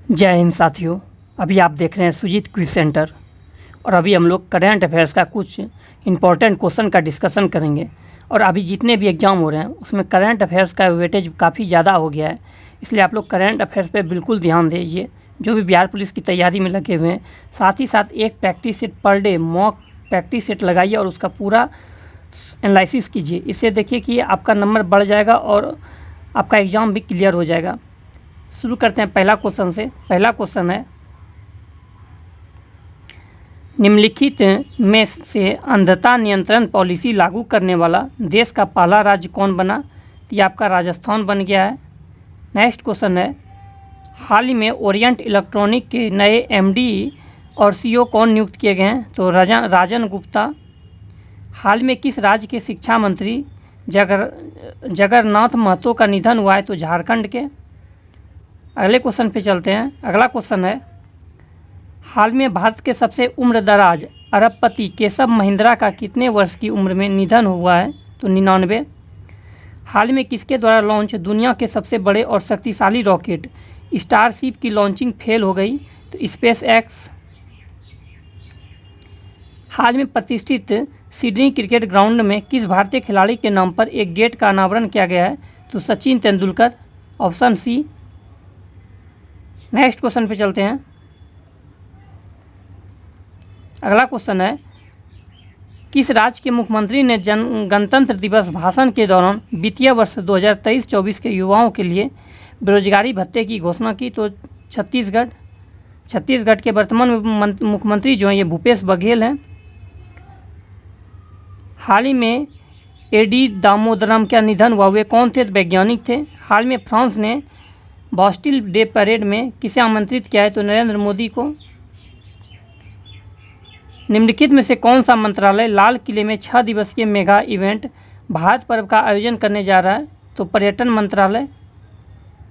जय हिंद साथियों। अभी आप देख रहे हैं सुजीत क्विज सेंटर और अभी हम लोग करंट अफेयर्स का कुछ इंपॉर्टेंट क्वेश्चन का डिस्कशन करेंगे। और अभी जितने भी एग्ज़ाम हो रहे हैं उसमें करंट अफेयर्स का वेटेज काफ़ी ज़्यादा हो गया है, इसलिए आप लोग करंट अफेयर्स पे बिल्कुल ध्यान दीजिए। जो भी बिहार पुलिस की तैयारी में लगे हुए हैं, साथ ही साथ एक practice set per day mock practice set लगाइए और उसका पूरा एनालिसिस कीजिए। इससे देखिए कि आपका नंबर बढ़ जाएगा और आपका एग्ज़ाम भी क्लियर हो जाएगा। शुरू करते हैं पहला क्वेश्चन से। पहला क्वेश्चन है, निम्नलिखित में से अंधता नियंत्रण पॉलिसी लागू करने वाला देश का पहला राज्य कौन बना? तो ये आपका राजस्थान बन गया है। नेक्स्ट क्वेश्चन है, हाल ही में ओरिएंट इलेक्ट्रॉनिक के नए एमडी और सीईओ कौन नियुक्त किए गए हैं? तो राजन गुप्ता। हाल में किस राज्य के शिक्षा मंत्री जगन्नाथ महतो का निधन हुआ है? तो झारखंड के। अगले क्वेश्चन पे चलते हैं। अगला क्वेश्चन है, हाल में भारत के सबसे उम्रदराज अरबपति केशव महिंद्रा का कितने वर्ष की उम्र में निधन हुआ है? तो 99। हाल में किसके द्वारा लॉन्च दुनिया के सबसे बड़े और शक्तिशाली रॉकेट स्टारशिप की लॉन्चिंग फेल हो गई? तो स्पेस एक्स। हाल में प्रतिष्ठित सिडनी क्रिकेट ग्राउंड में किस भारतीय खिलाड़ी के नाम पर एक गेट का अनावरण किया गया है? तो Sachin Tendulkar, option C. Next question पे चलते हैं। अगला क्वेश्चन है, किस राज्य के मुख्यमंत्री ने गणतंत्र दिवस भाषण के दौरान वित्तीय वर्ष 2023-24 के युवाओं के लिए बेरोजगारी भत्ते की घोषणा की? तो छत्तीसगढ़। छत्तीसगढ़ के वर्तमान मुख्यमंत्री जो हैं ये भूपेश बघेल हैं। हाल ही में एडी दामोदरम का निधन हुआ, वे कौन थे? वैज्ञानिक थे। हाल में फ्रांस ने बास्टिल डे परेड में किसे आमंत्रित किया है? तो नरेंद्र मोदी को। निम्नलिखित में से कौन सा मंत्रालय लाल किले में 6 दिवसीय मेगा इवेंट भारत पर्व का आयोजन करने जा रहा है? तो पर्यटन मंत्रालय।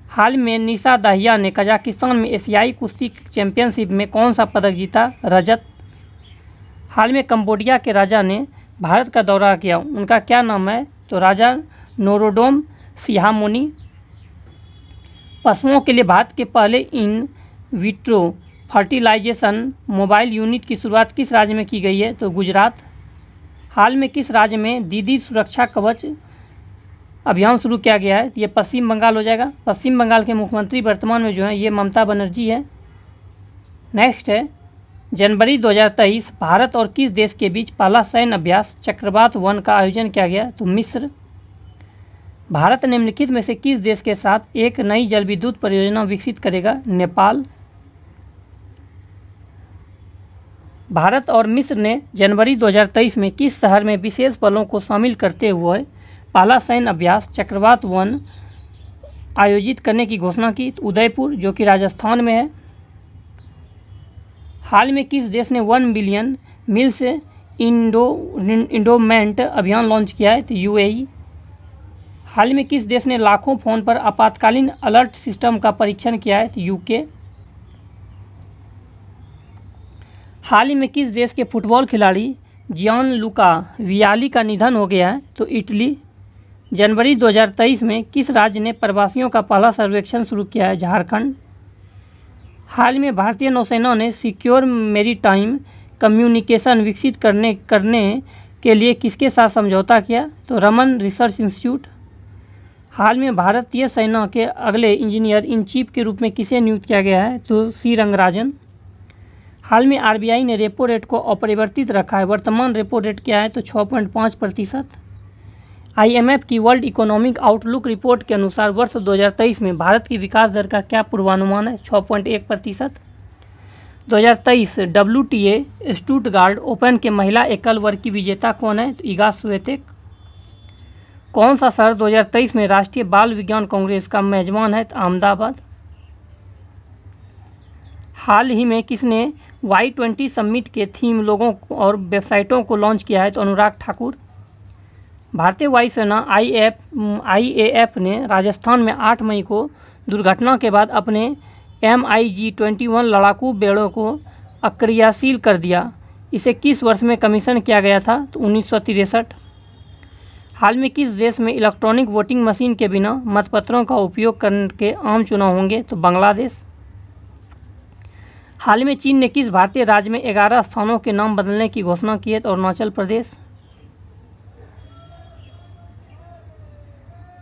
हाल में निशा दाहिया ने कजाकिस्तान में एशियाई कुश्ती चैंपियनशिप में कौन सा पदक जीता? रजत। हाल में कंबोडिया के राजा ने भारत का दौरा किया, उनका क्या नाम है? तो राजा नोरोडोम सिहामोनी। पशुओं के लिए भारत के पहले in vitro fertilisation mobile unit की शुरुआत किस राज्य में की गई है? तो गुजरात। हाल में किस राज्य में दीदी सुरक्षा कवच अभियान शुरू किया गया है? ये पश्चिम बंगाल हो जाएगा। पश्चिम बंगाल के मुख्यमंत्री वर्तमान में जो है ये ममता बनर्जी है। नेक्स्ट है, जनवरी 2023 भारत और किस देश के बीच पहला सैन्य अभ्यास चक्रवात 1 का आयोजन किया गया? तो मिस्र। भारत निम्नलिखित में से किस देश के साथ एक नई जल विद्युत परियोजना विकसित करेगा? नेपाल। भारत और मिस्र ने जनवरी 2023 में किस शहर में विशेष बलों को शामिल करते हुए पहला सैन्य अभ्यास चक्रवात 1 आयोजित करने की घोषणा की? तो उदयपुर, जो कि राजस्थान में है। हाल में किस देश ने 1 बिलियन मील्स इंडोमेंट अभियान लॉन्च किया है? तो यूएई। हाल में किस देश ने लाखों फोन पर आपातकालीन अलर्ट सिस्टम का परीक्षण किया है? तो यूके। हाल ही में किस देश के फुटबॉल खिलाड़ी जियानलुका वियाली का निधन हो गया है? तो इटली। जनवरी 2023 में किस राज्य ने प्रवासियों का पहला सर्वेक्षण शुरू किया है? झारखंड। हाल में भारतीय नौसेना ने सिक्योर मेरीटाइम कम्युनिकेशन विकसित करने के लिए किसके साथ समझौता किया? तो रमन रिसर्च इंस्टीट्यूट। हाल में भारतीय सेना के अगले इंजीनियर इन चीफ के रूप में किसे नियुक्त किया गया है? तो सी रंगराजन। हाल में आरबीआई ने रेपो रेट को अपरिवर्तित रखा है, वर्तमान रेपो रेट क्या है? तो 6.5%। आईएमएफ की वर्ल्ड इकोनॉमिक आउटलुक रिपोर्ट के अनुसार वर्ष 2023 में भारत की विकास दर का क्या पूर्वानुमान है? 6.1%। 2023 WTA स्टुटगार्ट ओपन के महिला एकल वर्ग की विजेता कौन है? तो इगा स्विएतेक। कौन सा शहर 2023 में राष्ट्रीय बाल विज्ञान कांग्रेस का मेजबान है? तो अहमदाबाद। हाल ही में किसने Y20 समिट के थीम लोगों और वेबसाइटों को लॉन्च किया है? तो अनुराग ठाकुर। भारतीय वायुसेना IAF ने राजस्थान में 8 मई को दुर्घटना के बाद अपने MiG-21 लड़ाकू बेड़ों को अक्रियाशील कर दिया। इसे किस वर्ष में कमीशन किया गया था? तो 1963। हाल में किस देश में इलेक्ट्रॉनिक वोटिंग मशीन के बिना मतपत्रों का उपयोग करके आम चुनाव होंगे? तो बांग्लादेश। हाल में चीन ने किस भारतीय राज्य में 11 स्थानों के नाम बदलने की घोषणा की है? तो अरुणाचल प्रदेश।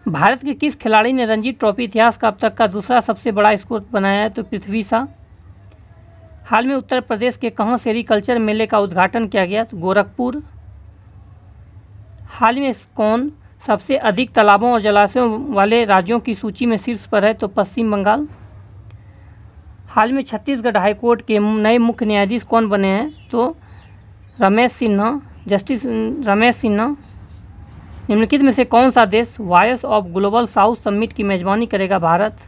भारत के किस खिलाड़ी ने रणजी ट्रॉफी इतिहास का अब तक का दूसरा सबसे बड़ा स्कोर बनाया है? तो पृथ्वी शॉ। हाल में उत्तर प्रदेश के कहाँ सेरीकल्चर मेले का उद्घाटन किया गया? तो गोरखपुर। हाल में कौन सबसे अधिक तालाबों और जलाशयों वाले राज्यों की सूची में शीर्ष पर है? तो पश्चिम बंगाल। हाल में छत्तीसगढ़ हाईकोर्ट के नए मुख्य न्यायाधीश कौन बने हैं? तो रमेश सिन्हा, जस्टिस रमेश सिन्हा। निम्नलिखित में से कौन सा देश voice of global south summit की मेजबानी करेगा? भारत।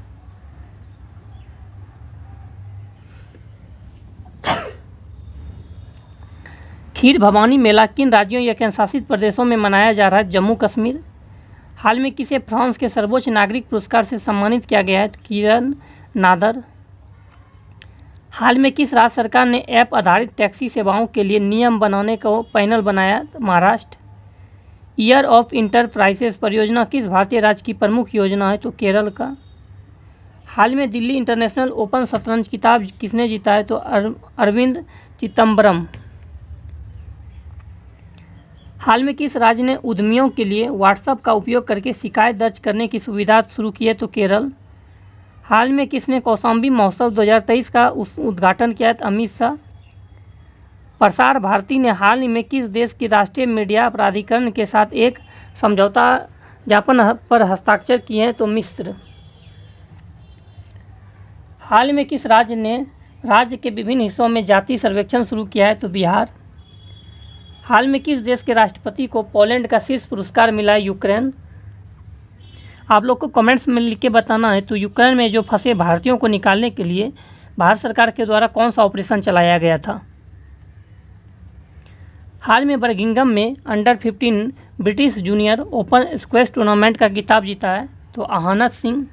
खीर भवानी मेला किन राज्यों या केंद्रशासित प्रदेशों में मनाया जा रहा है? जम्मू कश्मीर। हाल में किसे फ्रांस के सर्वोच्च नागरिक पुरस्कार से सम्मानित किया गया है? किरण नादर। हाल में किस राज्य सरकार ने ऐप आधारित टैक्सी सेवाओं के लिए नियम बनाने का पैनल बनाया? महाराष्ट्र। ईयर ऑफ इंटरप्राइजेस परियोजना किस भारतीय राज्य की प्रमुख योजना है? तो केरल का। हाल में दिल्ली इंटरनेशनल ओपन शतरंज खिताब किसने जीता है? तो अरविंद चिदम्बरम। हाल में किस राज्य ने उद्यमियों के लिए व्हाट्सएप का उपयोग करके शिकायत दर्ज करने की सुविधा शुरू की है? तो केरल। हाल में किसने कौशाम्बी महोत्सव 2023 का उद्घाटन किया है? अमित शाह। प्रसार भारती ने हाल में किस देश के राष्ट्रीय मीडिया प्राधिकरण के साथ एक समझौता ज्ञापन पर हस्ताक्षर किए हैं? तो मिस्र। हाल में किस राज्य ने राज्य के विभिन्न हिस्सों में जाति सर्वेक्षण शुरू किया है? तो बिहार। हाल में किस देश के राष्ट्रपति को पोलैंड का शीर्ष पुरस्कार मिला है? यूक्रेन। आप लोग को कमेंट्स में लिख के बताना है तो यूक्रेन में जो फंसे भारतीयों को निकालने के लिए भारत सरकार के द्वारा कौन सा ऑपरेशन चलाया गया था? हाल में बर्मिंघम में under 15 British junior open squash tournament का खिताब जीता है? तो आहानत सिंह।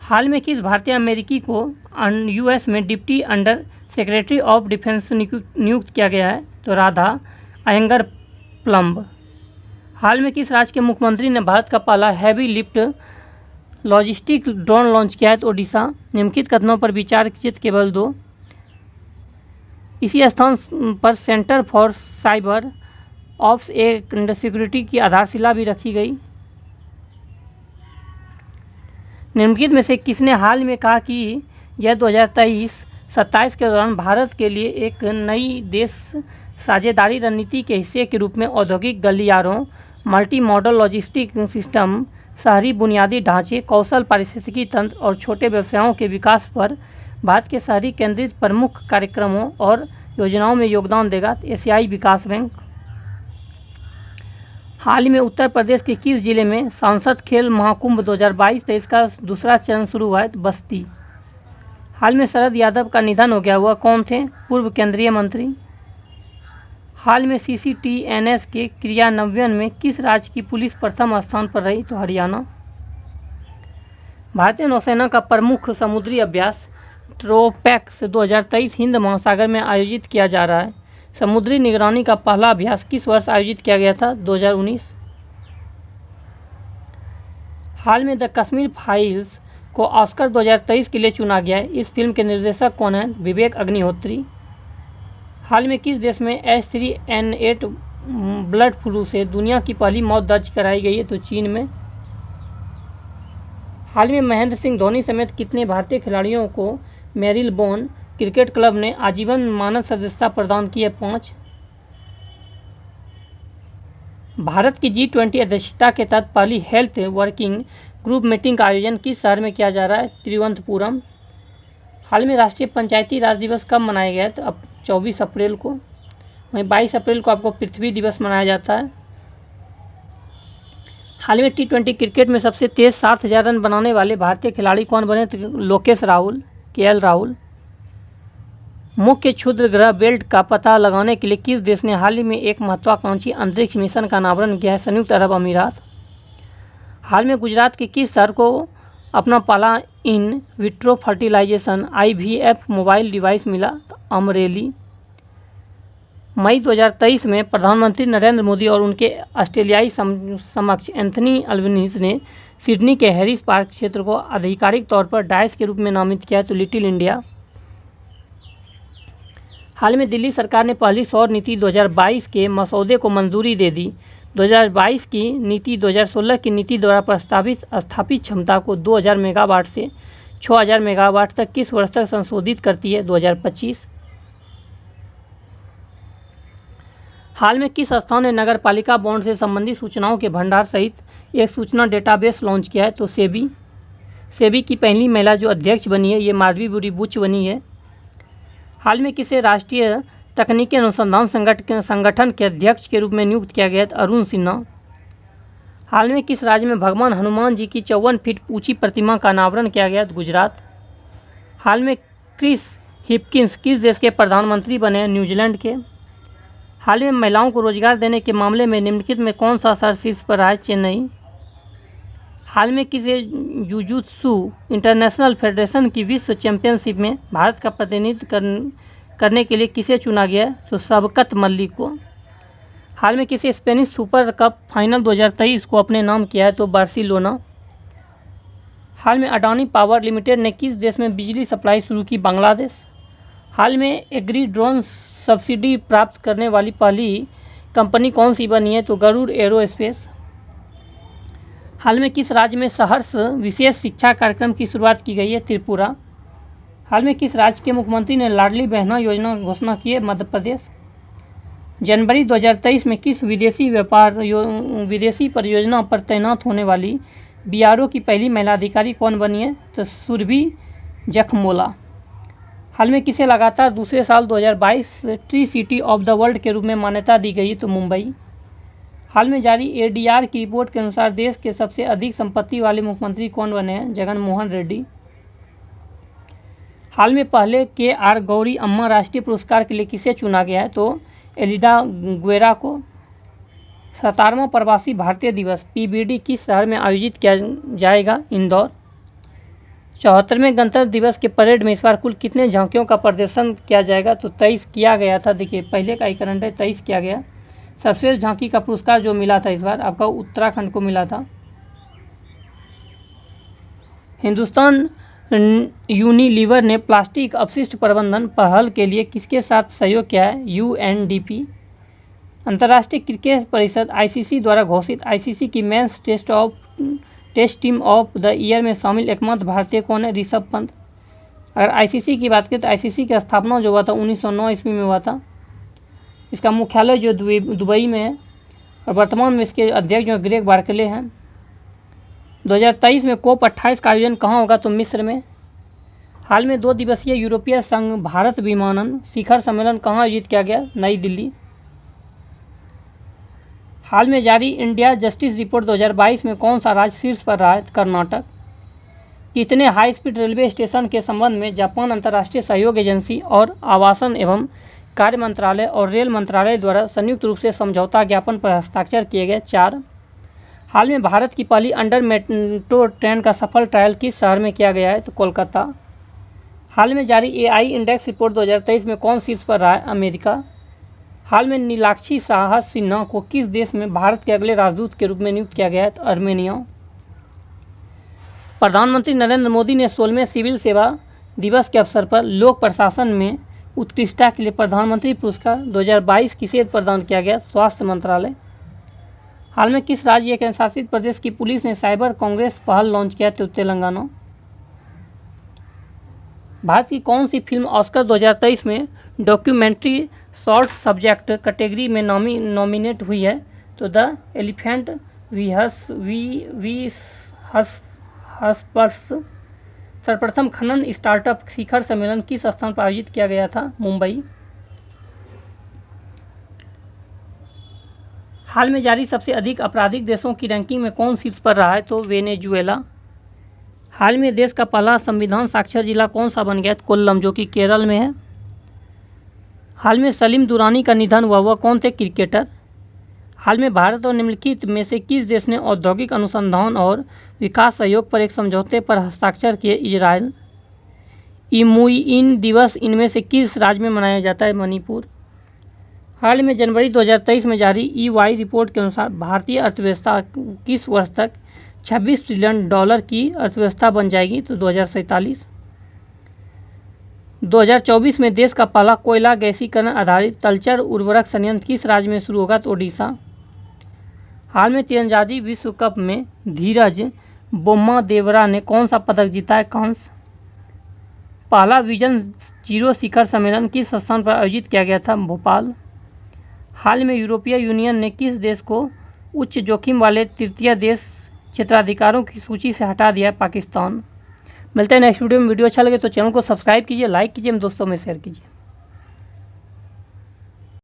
हाल में किस भारतीय अमेरिकी को यूएस में deputy under secretary of defence नियुक्त किया गया है? तो राधा अयंगर प्लम्ब। हाल में किस राज्य के मुख्यमंत्री ने भारत का पहला heavy lift logistic drone launch किया है? तो ओडिशा। निम्नलिखित कथनों पर विचार चित केवल दो। इसी स्थान पर centre for cyber ops and security की आधारशिला भी रखी गई। निम्नलिखित में से किसने हाल में कहा कि यह 2023-27 के दौरान भारत के लिए एक नई देश साझेदारी रणनीति के हिस्से के रूप में औद्योगिक गलियारों, मल्टी मॉडल लॉजिस्टिक सिस्टम, शहरी बुनियादी ढांचे, कौशल पारिस्थितिकी तंत्र और छोटे व्यवसायों के विकास पर भारत के शहरी केंद्रित प्रमुख कार्यक्रमों और योजनाओं में योगदान देगा? एशियाई विकास बैंक। हाल ही में उत्तर प्रदेश के किस जिले में सांसद खेल महाकुंभ 2022-23 का दूसरा चरण शुरू हुआ है? बस्ती। हाल में शरद यादव का निधन हो गया, हुआ कौन थे? पूर्व केंद्रीय मंत्री। हाल में CCTNS के क्रियान्वयन में किस राज्य की पुलिस प्रथम स्थान पर रही? तो हरियाणा। भारतीय नौसेना का प्रमुख समुद्री अभ्यास ट्रोपैक्स 2023 हिंद महासागर में आयोजित किया जा रहा है। समुद्री निगरानी का पहला अभ्यास किस वर्ष आयोजित किया गया था? 2019। हाल में द कश्मीर फाइल्स को ऑस्कर 2023 के लिए चुना गया है। इस फिल्म के निर्देशक कौन हैं? विवेक अग्निहोत्री। हाल में किस देश में H3N8 बर्ड फ्लू से दुनिया की पहली मौत दर्ज कराई गई है? तो चीन में। हाल में महेंद्र सिंह धोनी समेत कितने भारतीय खिलाड़ियों को मेरिलबोर्न क्रिकेट क्लब ने आजीवन मानद सदस्यता प्रदान की है? 5। भारत की G20 अध्यक्षता के तहत पहली हेल्थ वर्किंग ग्रुप मीटिंग का आयोजन किस शहर में किया जा रहा है? तिरुवनंतपुरम। हाल में राष्ट्रीय पंचायती राज दिवस कब मनाया गया है? तो अब 24 अप्रैल को। वहीं 22 अप्रैल को आपको पृथ्वी दिवस मनाया जाता है। हाल में T20 क्रिकेट में सबसे तेज 7,000 रन बनाने वाले भारतीय खिलाड़ी कौन बने? तो लोकेश राहुल, KL राहुल। मुख्य क्षुद्र ग्रह बेल्ट का पता लगाने के लिए किस देश ने हाल ही में एक महत्वाकांक्षी अंतरिक्ष मिशन का अनावरण किया है? संयुक्त अरब अमीरात। हाल में गुजरात के किस शहर को अपना पहला in vitro fertilisation IVF mobile device मिला? अमरेली। मई 2023 में प्रधानमंत्री नरेंद्र मोदी और उनके ऑस्ट्रेलियाई समकक्ष एंथनी अल्बनीज़ ने सिडनी के हैरिस पार्क क्षेत्र को आधिकारिक तौर पर डायस के रूप में नामित किया है? तो लिटिल इंडिया। हाल में दिल्ली सरकार ने पहली सौर नीति 2022 के मसौदे को मंजूरी दे दी। 2022 की नीति 2016 की नीति द्वारा प्रस्तावित स्थापित क्षमता को 2000 मेगावाट से 6000 मेगावाट तक किस वर्ष तक संशोधित करती है? 2025। हाल में किस संस्था ने नगर पालिका बॉन्ड से संबंधित सूचनाओं के भंडार सहित एक सूचना डेटाबेस लॉन्च किया है? तो सेबी। सेबी की पहली महिला जो अध्यक्ष बनी है ये माधवी बुरी बुच बनी है। हाल में किसे राष्ट्रीय तकनीकी अनुसंधान संगठन के अध्यक्ष के रूप में नियुक्त किया गया? अरुण सिन्हा। हाल में किस राज्य में भगवान हनुमान जी की 54 फीट ऊंची प्रतिमा का अनावरण किया गया? गुजरात। हाल में क्रिस हिपकिंस किस देश के प्रधानमंत्री बने हैं? न्यूजीलैंड के। हाल में महिलाओं को रोजगार देने के मामले में निम्नलिखित में कौन सा शहर शीर्ष पर रहा है? चेन्नई। हाल में किसे जुजुत्सु इंटरनेशनल फेडरेशन की विश्व चैंपियनशिप में भारत का प्रतिनिधित्व करने के लिए किसे चुना गया? तो शबकत मलिक को। हाल में किसे स्पेनिश सुपर कप फाइनल 2023 को अपने नाम किया है? तो बार्सिलोना। हाल में अडानी पावर लिमिटेड ने किस देश में बिजली सप्लाई शुरू की? बांग्लादेश। हाल में एग्री ड्रोन सब्सिडी प्राप्त करने वाली पहली कंपनी कौन सी बनी है? तो गरुड़ एरोस्पेस। हाल में किस राज्य में सहर्ष विशेष शिक्षा कार्यक्रम की शुरुआत की गई है? त्रिपुरा। हाल में किस राज्य के मुख्यमंत्री ने लाडली बहना योजना घोषणा की है? मध्य प्रदेश। जनवरी 2023 में किस विदेशी परियोजना पर तैनात होने वाली बीआरओ की पहली महिला अधिकारी कौन बनी है? तो सुरभि जखमोला। हाल में किसे लगातार दूसरे साल 2022 tree city of the world के रूप में मान्यता दी गई? तो मुंबई। हाल में जारी एडीआर की रिपोर्ट के अनुसार देश के सबसे अधिक संपत्ति वाले मुख्यमंत्री कौन बने हैं? जगन मोहन रेड्डी। हाल में पहले KR गौरी अम्मा राष्ट्रीय पुरस्कार के लिए किसे चुना गया है? तो एलिडा गुएरा को। 17वां प्रवासी भारतीय दिवस PBD किस शहर में आयोजित किया जाएगा? इंदौर। 74वें गणतंत्र दिवस के परेड में इस बार कुल कितने झांकियों का प्रदर्शन किया जाएगा? तो 23 किया गया था। देखिए पहले का ही करंट है, 23 किया गया। सर्वश्रेष्ठ झांकी का पुरस्कार जो मिला था इस बार आपका उत्तराखंड को मिला था। हिंदुस्तान यूनिलीवर ने प्लास्टिक अपशिष्ट प्रबंधन पहल के लिए किसके साथ सहयोग किया है? UNDP। अंतर्राष्ट्रीय क्रिकेट परिषद ICC द्वारा घोषित ICC की men's test team of the year में शामिल एकमात्र भारतीय कौन है? ऋषभ पंत। अगर ICC की बात करें तो ICC की स्थापना जो हुआ था 1909 ईस्वी में हुआ था। इसका मुख्यालय जो दुबई में है और वर्तमान में इसके अध्यक्ष जो ग्रेग बार्कले हैं। 2023 में COP 28 का आयोजन कहाँ होगा? तो मिस्र में। हाल में 2 दिवसीय यूरोपीय संघ भारत विमानन शिखर सम्मेलन कहाँ आयोजित किया गया? नई दिल्ली। हाल में जारी इंडिया जस्टिस रिपोर्ट 2022 में कौन सा राज्य शीर्ष पर रहा है? कर्नाटक। कितने हाई स्पीड रेलवे स्टेशन के संबंध में जापान अंतर्राष्ट्रीय सहयोग एजेंसी और आवासन एवं कार्य मंत्रालय और रेल मंत्रालय द्वारा संयुक्त रूप से समझौता ज्ञापन पर हस्ताक्षर किए गए? 4। हाल में भारत की पहली अंडर मेट्रो ट्रेन का सफल ट्रायल किस शहर में किया गया है? तो कोलकाता। हाल में जारी AI इंडेक्स रिपोर्ट 2023 में कौन शीर्ष पर रहा है? अमेरिका। हाल में नीलाक्षी साहा सिन्हा को किस देश में भारत के अगले राजदूत के रूप में नियुक्त किया गया है? तो अर्मेनिया। प्रधानमंत्री नरेंद्र मोदी ने 16वें सिविल सेवा दिवस के अवसर पर लोक प्रशासन में उत्कृष्टता के लिए प्रधानमंत्री पुरस्कार 2022 किसे प्रदान किया गया? स्वास्थ्य मंत्रालय। हाल में किस राज्य या केंद्र शासित प्रदेश की पुलिस ने साइबर कांग्रेस पहल लॉन्च किया? तो तेलंगाना। भारत की कौन सी फिल्म ऑस्कर 2023 में डॉक्यूमेंट्री शॉर्ट सब्जेक्ट कैटेगरी में नॉमिनेट हुई है? तो द एलिफेंट हर्स्पर्स। सर्वप्रथम खनन स्टार्टअप शिखर सम्मेलन किस स्थान पर आयोजित किया गया था? मुंबई। हाल में जारी सबसे अधिक आपराधिक देशों की रैंकिंग में कौन शीर्ष पर रहा है? तो वेनेजुएला। हाल में देश का पहला संविधान साक्षर जिला कौन सा बन गया? कोल्लम, जो कि केरल में है। हाल में सलीम दुरानी का निधन हुआ, वह कौन थे? क्रिकेटर। हाल में भारत और निम्नलिखित में से किस देश ने औद्योगिक अनुसंधान और विकास सहयोग पर एक समझौते पर हस्ताक्षर किए? इजरायल। इमुइन दिवस इनमें से किस राज्य में मनाया जाता है? मणिपुर। हाल में जनवरी 2023 में जारी EY रिपोर्ट के अनुसार भारतीय अर्थव्यवस्था किस वर्ष तक $26 ट्रिलियन की अर्थव्यवस्था बन जाएगी? तो 2047। 2024 में देश का पहला कोयला गैसीकरण आधारित तलचर उर्वरक संयंत्र किस राज्य में शुरू होगा? तो ओडिशा। हाल में तीरंदाजी विश्व कप में धीरज बोम्मादेवरा ने कौन सा पदक जीता है? कांस्य। पहला विजन 0 शिखर सम्मेलन किस स्थान पर आयोजित किया गया था? भोपाल। हाल में यूरोपीय यूनियन ने किस देश को उच्च जोखिम वाले तृतीय देश क्षेत्राधिकारों की सूची से हटा दिया है? पाकिस्तान। मिलते हैं नेक्स्ट वीडियो में। वीडियो अच्छा लगे तो चैनल को सब्सक्राइब कीजिए, लाइक कीजिए, दोस्तों में शेयर कीजिए।